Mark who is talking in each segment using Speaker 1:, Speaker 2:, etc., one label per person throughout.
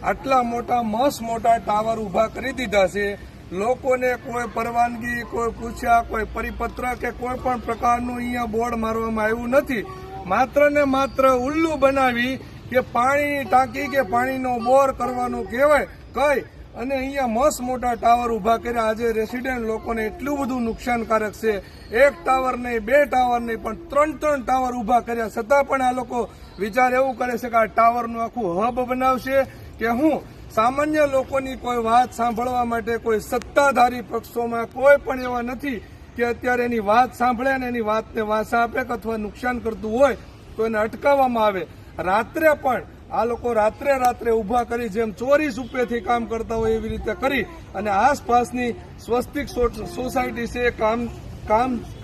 Speaker 1: આટલા મોટા મોટા ટાવર ઉભા કરી દીધા છે। લોકોને કોઈ પરવાનગી, કોઈ પૂછ્યા, કોઈ પરિપત્ર કે કોઈ પણ પ્રકારનું અહીંયા બોર્ડ મારવામાં આવ્યું નથી। માત્ર ને માત્ર ઉલ્લુ બનાવી કે પાણીની ટાંકી કે પાણીનો બોર કરવાનું કહેવાય કઈ અને અહીંયા મોટા ટાવર ઉભા કર્યા। આજે રેસિડેન્ટ લોકોને એટલું બધું નુકસાનકારક છે। એક ટાવર નહીં, બે ટાવર નહીં, પણ ત્રણ ટાવર ઉભા કર્યા છતાં પણ આ લોકો વિચાર એવું કરે છે કે આ ટાવરનું આખું હબ બનાવશે કે હું સામાન્ય લોકોની કોઈ વાત સાંભળવા માટે કોઈ સત્તાધારી પક્ષોમાં કોઈ પણ એવા નથી કે અત્યારે એની વાત સાંભળે અને એની વાતને વાંસા આપે કે અથવા નુકસાન કરતું હોય તો એને અટકાવવામાં આવે। રાત્રે પણ આ લોકો રાત્રે ઉભા કરી જેમ ચોરી સુપેથી કામ કરતા હોય એવી રીતે કરી અને આસપાસની સ્વસ્તિક સોસાયટી છે,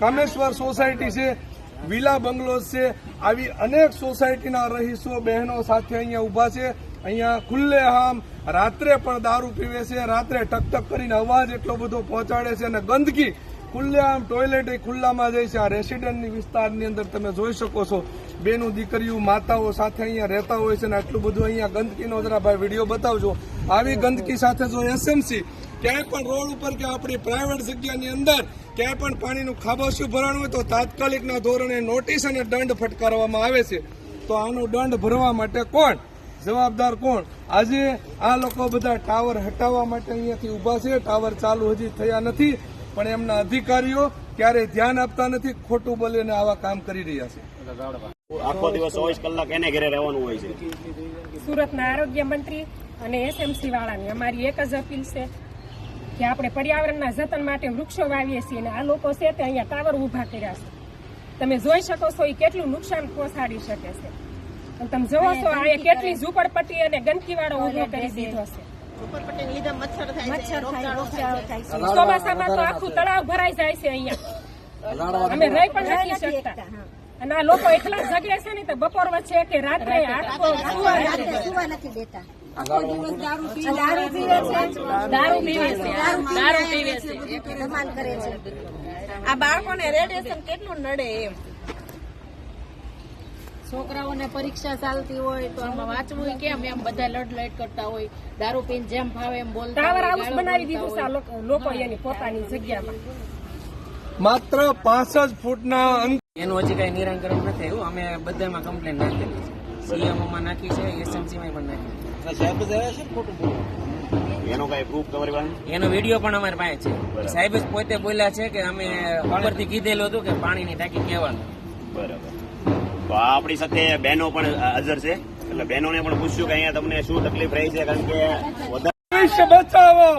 Speaker 1: કામેશ્વર સોસાયટી છે, વિલા બંગલોઝ છે, આવી અનેક સોસાયટીના રહીશો બહેનો સાથે અહીંયા ઉભા છે। અહીંયા ખુલ્લેઆમ રાત્રે પણ દારૂ પીવે છે, રાત્રે ટકટક કરીને અવાજ એટલો બધો પહોંચાડે છે અને ગંદકી ખુલ્લેઆમ ટોયલેટ ખુલ્લામાં જાય છે। આ રેસિડેન્ટની વિસ્તારની અંદર તમે જોઈ શકો છો, બેનું દીકરીઓ માતાઓ સાથે અહીંયા રહેતા હોય છે અને આટલું બધું અહીંયા ગંદકીનો જરા ભાઈ વિડીયો બતાવજો। આવી ગંદકી સાથે જો એસએમસી ક્યાંય પણ રોડ ઉપર કે આપણી પ્રાઇવેટ જગ્યાની અંદર ક્યાંય પણ પાણીનું ખાબોચિયું ભરાણું હોય તો તાત્કાલિકના ધોરણે નોટિસ અને દંડ ફટકારવામાં આવે છે। તો આનો દંડ ભરવા માટે કોણ જવાબદાર, કોણ? આજે આ લોકો બધા ટાવર હટાવવા માટે અહીંયાથી ઉભા છે। ટાવર ચાલુ હજી થયા નથી પણ એમના અધિકારીઓ ક્યારેય ધ્યાન આપતા નથી, ખોટું બોલીને આવા કામ કરી રહ્યા છે।
Speaker 2: આખો દિવસ 24 કલાક એને ઘરે રહેવાનું હોય છે।
Speaker 3: સુરતના આરોગ્ય મંત્રી અને એસએમસી વાળાની અમારી એક જ અપીલ છે કે આપણે પર્યાવરણના જતન માટે વૃક્ષો વાવીએ છીએ અને આ લોકો છે તે અહીંયા ટાવર ઉભા કર્યા છે। તમે જોઈ શકો છો એ કેટલું નુકસાન પહોંચાડી શકે છે। તમે જોવો છો આ કેટલી ઝૂંપડપટ્ટી અને ગંદકી વાળો ઉભો કરી દીધો છે। ચોમાસામાં તો આખું તળાવ ભરાઈ જાય છે અહીંયા, અમે રહી પણ નથી શકતા અને આ લોકો એટલા ઝઘડે છે ને તો બપોર વચ્ચે કે રાત્રે સુવા નથી દેતા। દારૂ પીવે છે, આ બાળકોને રેડિયેશન કેટલું નડે એમ।
Speaker 4: છોકરાઓને પરીક્ષા ચાલતી હોય તો આમાં વાંચવું કેમ, એમ બધા લડલડ કરતા હોય, દારૂ પીને જેમ ભાવે એમ બોલતા।
Speaker 3: ટાવર હાઉસ બનાવી દીધું છે આ લોકો એની પોતાની જગ્યામાં,
Speaker 1: માત્ર 5 જ ફૂટના
Speaker 5: એનું હજી કઈ નિરાકરણ નથી આવ્યું। અમે બધામાં કમ્પ્લેન નાખેલી છે, સીએમઓમાં નાખી છે, એસએમસીમાં પણ નાખી છે।
Speaker 2: એનો કઈ પ્રૂફ તમારી પાસે?
Speaker 5: એનો વિડીયો પણ અમારી પાસે છે। સાહેબ જ પોતે બોલ્યા છે કે અમે ઉપરથી કીધેલું હતું કે પાણીની ટાંકી કહેવાનું।
Speaker 2: બરાબર। તો આપણી સાથે બહેનો પણ હાજર છે, એટલે બહેનોને પણ પૂછ્યું કે અહીંયા તમને શું તકલીફ રહી છે, કારણ કે
Speaker 1: ભવિષ્ય બચાવો,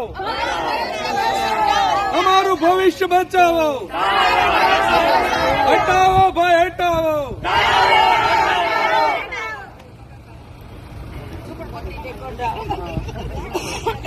Speaker 1: અમારું ભવિષ્ય બચાવો, હટાવો ભાઈ હટાવો।